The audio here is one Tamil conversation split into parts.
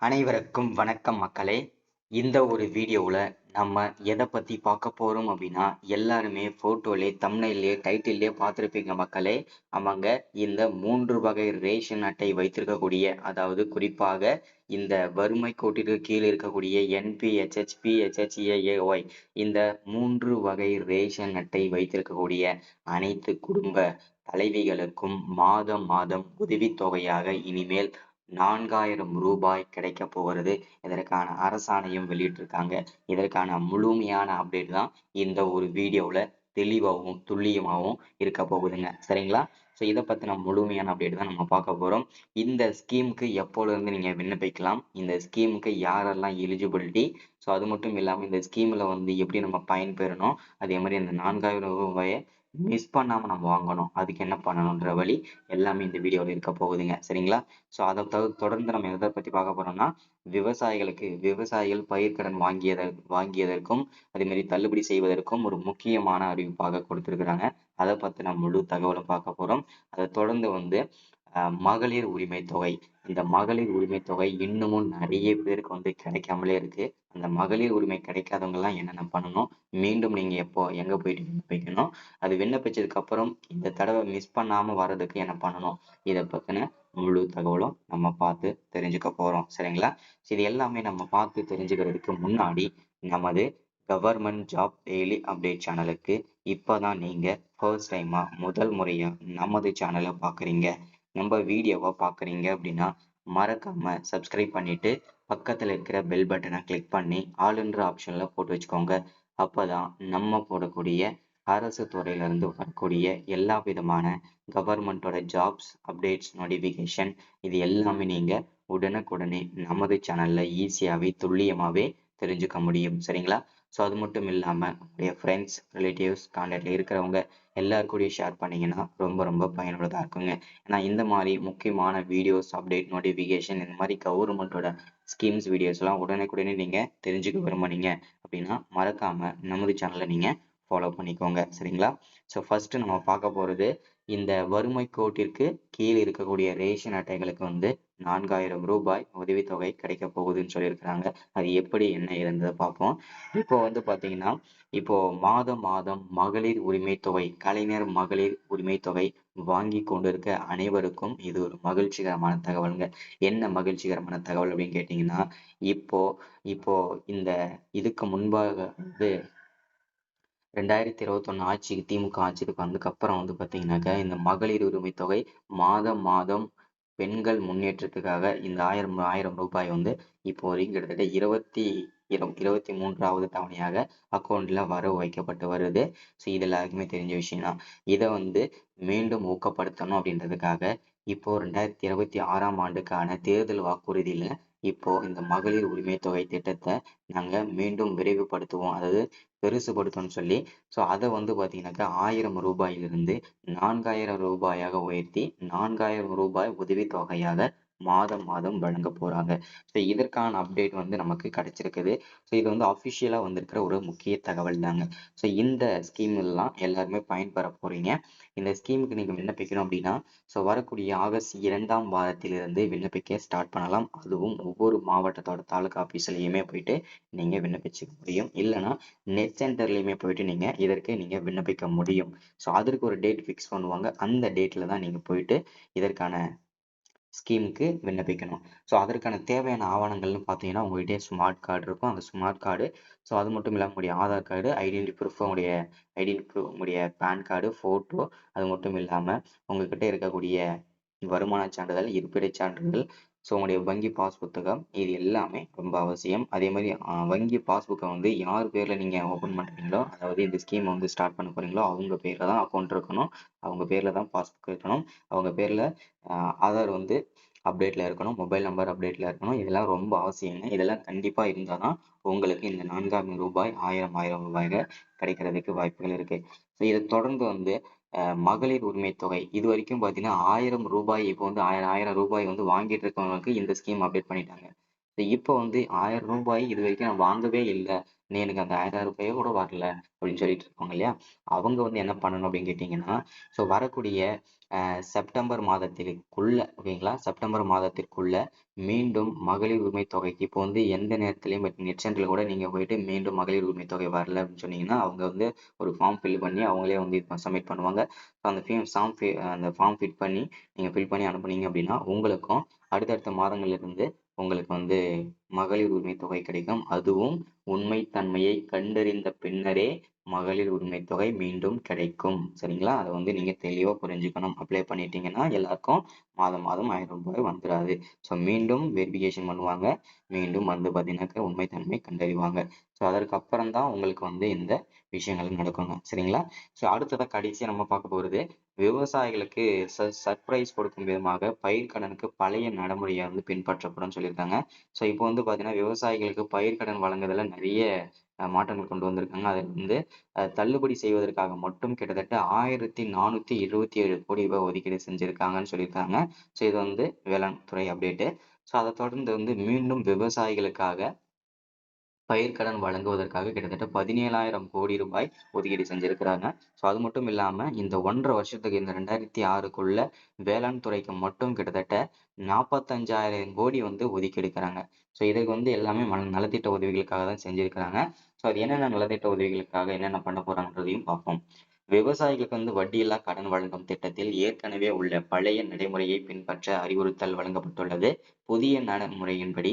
அனைவருக்கும் வணக்கம் மக்களே. இந்த ஒரு வீடியோவில் நம்ம எதை பற்றி பார்க்க போகிறோம் அப்படின்னா, எல்லாருமே ஃபோட்டோலே தம்ப்நெயிலே டைட்டில்லே பார்த்துருப்பீங்க மக்களே. ஆமாங்க, இந்த 3 வகை ரேஷன் அட்டை வைத்திருக்கக்கூடிய, அதாவது குறிப்பாக இந்த வறுமை கோட்டிற்கு கீழ் இருக்கக்கூடிய என்பி, ஹெச்ஹெச்பி, ஹெச்ஹெச்ஏஏஒய் இந்த 3 வகை ரேஷன் அட்டை வைத்திருக்கக்கூடிய அனைத்து குடும்ப தலைவிகளுக்கும் மாதம் மாதம் உதவித்தொகையாக இனிமேல் 4000 ரூபாய் கிடைக்க போகிறது. இதற்கான அரசாணையும் வெளியிட்டிருக்காங்க. இதற்கான முழுமையான அப்டேட் தான் இந்த ஒரு வீடியோவில் தெளிவாகவும் துல்லியமாகவும் இருக்க போகுதுங்க. சரிங்களா? ஸோ இதை பற்றின முழுமையான அப்டேட் தான் நம்ம பார்க்க போகிறோம். இந்த ஸ்கீமுக்கு எப்போலேருந்து நீங்கள் விண்ணப்பிக்கலாம், இந்த ஸ்கீமுக்கு யாரெல்லாம் எலிஜிபிலிட்டி, ஸோ அது மட்டும் இல்லாமல் இந்த ஸ்கீமில் வந்து எப்படி நம்ம பயன்பெறணும், அதே மாதிரி இந்த 4000 ரூபாயை மிஸ் பண்ணாமல் நம்ம வாங்கணும், அதுக்கு என்ன பண்ணணுன்ற வழி எல்லாமே இந்த வீடியோவில் இருக்க போகுதுங்க. சரிங்களா? ஸோ அதை தொடர்ந்து நம்ம எதை பற்றி பார்க்க போறோம்னா, விவசாயிகள் பயிர்க்கடன் வாங்கியதற்கும் அதே மாதிரி தள்ளுபடி செய்வதற்கும் ஒரு முக்கியமான அறிவிப்பாக கொடுத்திருக்கிறாங்க. அதை பற்றின முழு தகவலும் பார்க்க போறோம். அதை தொடர்ந்து வந்து மகளிர் உரிமை தொகை, இந்த மகளிர் உரிமை தொகை இன்னமும் நிறைய பேருக்கு வந்து கிடைக்காமலே இருக்கு. அந்த மகளிர் உரிமை கிடைக்காதவங்க எல்லாம் என்னென்ன பண்ணணும், மீண்டும் நீங்க எங்க போயிட்டு விண்ணப்பிக்கணும், அது விண்ணப்பிச்சதுக்கு அப்புறம் இந்த தடவை மிஸ் பண்ணாம வர்றதுக்கு என்ன பண்ணணும், இதை பத்தின முழு தகவலும் நம்ம பார்த்து தெரிஞ்சுக்க போறோம். சரிங்களா? இது எல்லாமே நம்ம பார்த்து தெரிஞ்சுக்கிறதுக்கு முன்னாடி நமது கவர்மெண்ட் ஜாப் டெய்லி அப்டேட் சேனலுக்கு இப்பதான் நீங்க ஃபர்ஸ்ட் டைமா முதல் முறையா நமது சேனலை பாக்குறீங்க, நம்ம வீடியோவை பாக்குறீங்க அப்படின்னா மறக்காம சப்ஸ்கிரைப் பண்ணிட்டு பக்கத்துல இருக்கிற பெல் பட்டனை கிளிக் பண்ணி ஆளுன்ற ஆப்ஷன்ல போட்டு வச்சுக்கோங்க. அப்பதான் நம்ம போடக்கூடிய அரசு துறையில இருந்து வரக்கூடிய எல்லா விதமான கவர்மெண்டோட ஜாப்ஸ் அப்டேட்ஸ் நோட்டிஃபிகேஷன் இது எல்லாமே நீங்க உடனுக்குடனே நமது சேனல்ல ஈஸியாவே துல்லியமாவே தெரிஞ்சுக்க முடியும். சரிங்களா? ஸோ அது மட்டும் இல்லாம உங்களுடைய ஃப்ரெண்ட்ஸ், ரிலேட்டிவ்ஸ், கான்டாக்ட்ல இருக்கிறவங்க எல்லாருக்கூடயும் ஷேர் பண்ணீங்கன்னா ரொம்ப ரொம்ப பயனுள்ளதா இருக்குங்க. ஏன்னா இந்த மாதிரி முக்கியமான வீடியோஸ், அப்டேட், நோட்டிஃபிகேஷன் இந்த மாதிரி கவர்மெண்டோட ஸ்கீம்ஸ் வீடியோஸ்லாம் உடனுக்குடனே நீங்க தெரிஞ்சுக்க விரும்புனீங்க அப்படின்னா மறக்காம நமது சேனலை நீங்க ஃபாலோ பண்ணிக்கோங்க. சரிங்களா? ஸோ ஃபர்ஸ்ட் நம்ம பார்க்க போறது இந்த வறுமை கோட்டிற்கு கீழ் இருக்கக்கூடிய ரேஷன் அட்டைகளுக்கு வந்து 4000 ரூபாய் உதவித்தொகை கிடைக்க போகுதுன்னு சொல்லியிருக்கிறாங்க. அது எப்படி என்ன இருந்ததை பார்ப்போம். இப்போ வந்து பாத்தீங்கன்னா, இப்போ மாதம் மாதம் மகளிர் உரிமை தொகை, கலைஞர் மகளிர் உரிமை தொகை வாங்கி கொண்டிருக்க அனைவருக்கும் இது ஒரு மகிழ்ச்சிகரமான தகவலுங்க. என்ன மகிழ்ச்சிகரமான தகவல் அப்படின்னு கேட்டீங்கன்னா, இப்போ இப்போ இந்த இதுக்கு முன்பாக வந்து 2021 ஆட்சிக்கு திமுக ஆட்சிக்கு வந்ததுக்கு அப்புறம் வந்து பாத்தீங்கன்னாக்க இந்த மகளிர் உரிமை தொகை மாதம் மாதம் பெண்கள் முன்னேற்றத்துக்காக இந்த ஆயிரம் ரூபாய் வந்து இப்போ வரைக்கும் கிட்டத்தட்ட 23வது தவணையாக அக்கௌண்ட்ல வரவு வைக்கப்பட்டு வருது. ஸோ இது எல்லாருக்குமே தெரிஞ்ச விஷயம் தான். இதை வந்து மீண்டும் ஊக்கப்படுத்தணும் அப்படின்றதுக்காக இப்போ 2026ஆம் ஆண்டுக்கான தேர்தல் வாக்குறுதியில இப்போ இந்த மகளிர் உரிமை தொகை திட்டத்தை நாங்க மீண்டும் விரைவுபடுத்துவோம், அதாவது பெருசுபடுத்தணும்னு சொல்லி, ஸோ அதை வந்து பாத்தீங்கன்னாக்கா 1000 ரூபாயிலிருந்து 4000 ரூபாயாக உயர்த்தி 4000 ரூபாய் உதவித்தொகையாக மாதம் மாதம் வழங்க போறாங்க. ஸோ இதற்கான அப்டேட் வந்து நமக்கு கிடைச்சிருக்குது. ஸோ இது வந்து அஃபிஷியலா வந்திருக்கிற ஒரு முக்கிய தகவல் தாங்க. ஸோ இந்த ஸ்கீம் எல்லாம் எல்லாருமே பயன்பெற போறீங்க. இந்த ஸ்கீமுக்கு நீங்க விண்ணப்பிக்கணும் அப்படின்னா, ஸோ வரக்கூடிய ஆகஸ்ட் 2ஆம் வாரத்திலிருந்து விண்ணப்பிக்க ஸ்டார்ட் பண்ணலாம். அதுவும் ஒவ்வொரு மாவட்டத்தோட தாலுகா ஆபீஸ்லயுமே போயிட்டு நீங்க விண்ணப்பிச்சுக்க முடியும். இல்லைன்னா நெட் சென்டர்லயுமே போயிட்டு நீங்க விண்ணப்பிக்க முடியும். ஸோ அதற்கு ஒரு டேட் ஃபிக்ஸ் பண்ணுவாங்க. அந்த டேட்ல தான் நீங்க போயிட்டு இதற்கான ஸ்கீமுக்கு விண்ணப்பிக்கணும். ஸோ அதற்கான தேவையான ஆவணங்கள்னு பார்த்தீங்கன்னா, உங்ககிட்ட ஸ்மார்ட் கார்டு இருக்கும். அந்த ஸ்மார்ட் கார்டு, ஸோ அது மட்டும் இல்லாமல் உங்களுடைய ஆதார் கார்டு, ஐடென்டி ப்ரூஃப், உங்களுடைய பேன் கார்டு, ஃபோட்டோ, அது மட்டும் இல்லாமல் உங்ககிட்ட இருக்கக்கூடிய வருமான சான்றிதழ், இருப்பிடச் சான்றிதழ், ஸோ உங்களுடைய வங்கி பாஸ் புத்தகம், இது எல்லாமே ரொம்ப அவசியம். அதே மாதிரி வங்கி பாஸ்புக்கை வந்து யார் பேரில் நீங்கள் ஓப்பன் பண்ணுறீங்களோ, அதாவது இந்த ஸ்கீம் வந்து ஸ்டார்ட் பண்ண போகிறீங்களோ அவங்க பேரில் தான் அக்கௌண்ட் இருக்கணும். அவங்க பேரில் தான் பாஸ்புக் இருக்கணும். அவங்க பேரில் ஆதார் வந்து அப்டேட்ல இருக்கணும், மொபைல் நம்பர் அப்டேட்ல இருக்கணும். இதெல்லாம் ரொம்ப அவசியங்க. இதெல்லாம் கண்டிப்பா இருந்தாதான் உங்களுக்கு இந்த 4000 ரூபாய், ஆயிரம் ரூபாய்கள் கிடைக்கிறதுக்கு வாய்ப்புகள் இருக்கு. ஸோ இதை தொடர்ந்து வந்து மகளிர் உரிமை தொகை இது வரைக்கும் பார்த்தீங்கன்னா 1000 ரூபாய், இப்போ வந்து ஆயிரம் ரூபாய் வந்து வாங்கிட்டு இருக்கவங்களுக்கு இந்த ஸ்கீம் அப்டேட் பண்ணிட்டாங்க. இப்போ வந்து 1000 ரூபாய் இது வரைக்கும் நான் வாங்கவே இல்லை, எனக்கு அந்த 1000 ரூபாயே கூட வரல அப்படின்னு சொல்லிட்டு இருப்பாங்க இல்லையா? அவங்க வந்து என்ன பண்ணணும் அப்படின்னு கேட்டீங்கன்னா, ஸோ வரக்கூடிய செப்டம்பர் மாதத்திற்குள்ள ஓகேங்களா? செப்டம்பர் மாதத்திற்குள்ள மீண்டும் மகளிர் உரிமை தொகைக்கு இப்போ வந்து எந்த நேரத்திலயும் நெட் சென்டர்ல கூட நீங்க போயிட்டு மீண்டும் மகளிர் உரிமை தொகை வரல அப்படின்னு சொன்னீங்கன்னா, அவங்க வந்து ஒரு ஃபார்ம் ஃபில் பண்ணி அவங்களே வந்து சப்மிட் பண்ணுவாங்க. ஸோ அந்த ஃபார்ம் ஃபிட் பண்ணி நீங்க ஃபில் பண்ணி அனுப்புனீங்க அப்படின்னா, உங்களுக்கும் அடுத்தடுத்த மாதங்கள்ல இருந்து உங்களுக்கு வந்து மகளிர் உரிமை தொகை கிடைக்கும். அதுவும் உண்மை தன்மையை கண்டறிந்த பின்னரே மகளிர் உரிமை தொகை மீண்டும் கிடைக்கும். சரிங்களா? அதை வந்து நீங்க தெளிவா புரிஞ்சுக்கணும். அப்ளை பண்ணிட்டீங்கன்னா எல்லாருக்கும் மாதம் மாதம் 1000 ரூபாய் வந்துராது. ஸோ மீண்டும் வெரிஃபிகேஷன் பண்ணுவாங்க. மீண்டும் வந்து பார்த்தீங்கன்னாக்கா உண்மைத்தன்மை கண்டறிவாங்க. ஸோ அதற்கு அப்புறம் தான் உங்களுக்கு வந்து இந்த விஷயங்கள் நடக்குங்க. சரிங்களா? ஸோ அடுத்ததா கடைசியா நம்ம பார்க்க போறது விவசாயிகளுக்கு சர்ப்ரைஸ் கொடுக்கும் விதமாக பயிர்க்கடனுக்கு பழைய நடைமுறையை வந்து பின்பற்றப்படும்னு சொல்லியிருக்காங்க. ஸோ இப்போ வந்து பார்த்தீங்கன்னா விவசாயிகளுக்கு பயிர்க்கடன் வழங்குதல நிறைய மாற்றங்கள் கொண்டு வந்திருக்காங்க. அதில் வந்து தள்ளுபடி செய்வதற்காக மட்டும் கிட்டத்தட்ட 1477 கோடி ரூபாய் ஒதுக்கீடு செஞ்சிருக்காங்கன்னு சொல்லியிருக்காங்க. ஸோ இது வந்து வேளாண் துறை அப்டேட்டு. ஸோ அதை தொடர்ந்து வந்து மீண்டும் விவசாயிகளுக்காக பயிர்க்கடன் வழங்குவதற்காக கிட்டத்தட்ட 17,000 கோடி ரூபாய் ஒதுக்கீடு செஞ்சிருக்கிறாங்க. ஸோ அது மட்டும் இல்லாம இந்த 1.5 வருஷத்துக்கு இந்த 2006க்குள்ள வேளாண் துறைக்கு மட்டும் கிட்டத்தட்ட 45,000 கோடி வந்து ஒதுக்கி எடுக்கிறாங்க. ஸோ இதுக்கு வந்து எல்லாமே நலத்திட்ட உதவிகளுக்காக தான் செஞ்சிருக்கிறாங்க. ஸோ அது என்னென்ன நலத்திட்ட உதவிகளுக்காக என்னென்ன பண்ண போறாங்கன்றதையும் பார்ப்போம். விவசாயிகளுக்கு வந்து வட்டியில்லா கடன் வழங்கும் திட்டத்தில் ஏற்கனவே உள்ள பழைய நடைமுறையை பின்பற்ற அறிவுறுத்தல் வழங்கப்பட்டுள்ளது. புதிய நடைமுறையின்படி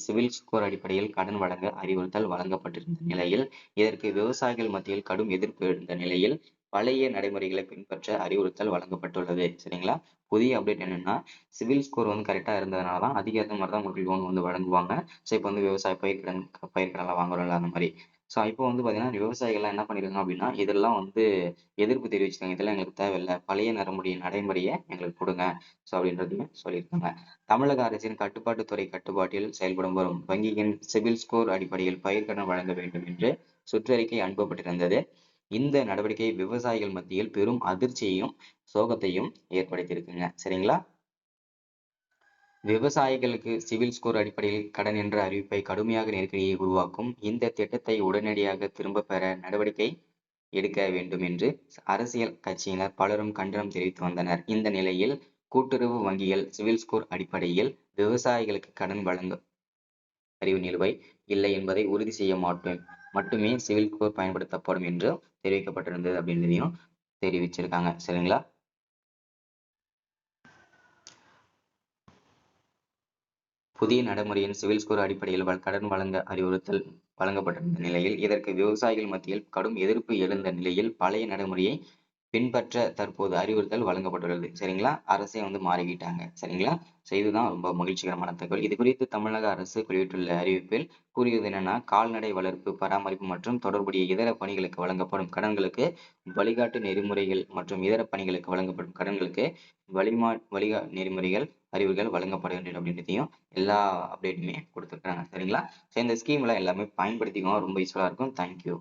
சிவில் ஸ்கோர் அடிப்படையில் கடன் வழங்க அறிவுறுத்தல் வழங்கப்பட்டிருந்த நிலையில் இதற்கு விவசாயிகள் மத்தியில் கடும் எதிர்ப்பு எழுந்த நிலையில் பழைய நடைமுறைகளை பின்பற்ற அறிவுறுத்தல் வழங்கப்பட்டுள்ளது. சரிங்களா? புதிய அப்டேட் என்னன்னா சிவில் ஸ்கோர் வந்து கரெக்டா இருந்ததுனால தான் அதுக்கேற்ற மாதிரி தான் உங்களுக்கு லோன் வந்து வழங்குவாங்க. ஸோ இப்போ வந்து விவசாய பயிர்க்கடன் வாங்குறோம்ல அந்த மாதிரி. ஸோ இப்போ வந்து பார்த்தீங்கன்னா விவசாயிகள்லாம் என்ன பண்ணிருக்காங்க அப்படின்னா இதெல்லாம் வந்து எதிர்ப்பு தெரிவிச்சிருக்காங்க. இதெல்லாம் எங்களுக்கு தேவையில்லை. பழைய நடைமுறையை எங்களுக்கு கொடுங்க. ஸோ அப்படின்றதையும் சொல்லியிருக்காங்க. தமிழக அரசின் கட்டுப்பாட்டுத்துறை கட்டுப்பாட்டில் செயல்படும் வரும் வங்கியின் சிவில் ஸ்கோர் அடிப்படையில் பயிர்க்கடன் வழங்க வேண்டும் என்று சுற்றறிக்கை அனுப்பப்பட்டிருந்தது. இந்த நடவடிக்கை விவசாயிகள் மத்தியில் பெரும் அதிர்ச்சியையும் சோகத்தையும் ஏற்படுத்தியிருக்குங்க. சரிங்களா? விவசாயிகளுக்கு சிவில் ஸ்கோர் அடிப்படையில் கடன் என்ற அறிவிப்பை கடுமையாக நெருக்கடியை உருவாக்கும். இந்த திட்டத்தை உடனடியாக திரும்பப் பெற நடவடிக்கை எடுக்க வேண்டும் என்று அரசியல் கட்சியினர் பலரும் கண்டனம் தெரிவித்து வந்தனர். இந்த நிலையில் கூட்டுறவு வங்கிகள் சிவில் ஸ்கோர் அடிப்படையில் விவசாயிகளுக்கு கடன் வழங்க அறிவு நிலுவை இல்லை என்பதை உறுதி செய்ய மட்டுமே சிவில் ஸ்கோர் பயன்படுத்தப்படும் என்று தெரிவிக்கப்பட்டிருந்தது அப்படின்றதையும் தெரிவிச்சிருக்காங்க. சரிங்களா? புதிய நடைமுறையின் சிவில் ஸ்கோர் அடிப்படையில் கடன் வழங்க அறிவுறுத்தல் வழங்கப்பட்டிருந்த நிலையில் இதற்கு விவசாயிகள் மத்தியில் கடும் எதிர்ப்பு எழுந்த நிலையில் பழைய நடைமுறையை பின்பற்ற தற்போது அறிவுறுத்தல் வழங்கப்பட்டுள்ளது. சரிங்களா? அரசே வந்து மாறிக்கிட்டாங்க. சரிங்களா? ஸோ இதுதான் ரொம்ப மகிழ்ச்சிகரமான தகவல். இது குறித்து தமிழக அரசு வெளியிட்டுள்ள அறிவிப்பில் கூறியது என்னன்னா கால்நடை வளர்ப்பு பராமரிப்பு மற்றும் தொடர்புடைய இதர பணிகளுக்கு வழங்கப்படும் கடன்களுக்கு வழிகாட்டு நெறிமுறைகள் மற்றும் இதர பணிகளுக்கு வழங்கப்படும் கடன்களுக்கு வழிகா நெறிமுறைகள் அறிவுகள் வழங்கப்படுகின்றன அப்படின்றதையும் எல்லா அப்டேட்டுமே கொடுத்துருக்காங்க. சரிங்களா? ஸோ இந்த ஸ்கீம்ல எல்லாமே பயன்படுத்திக்கோங்க. ரொம்ப யூஸ்ஃபுல்லா இருக்கும். தேங்க்யூ.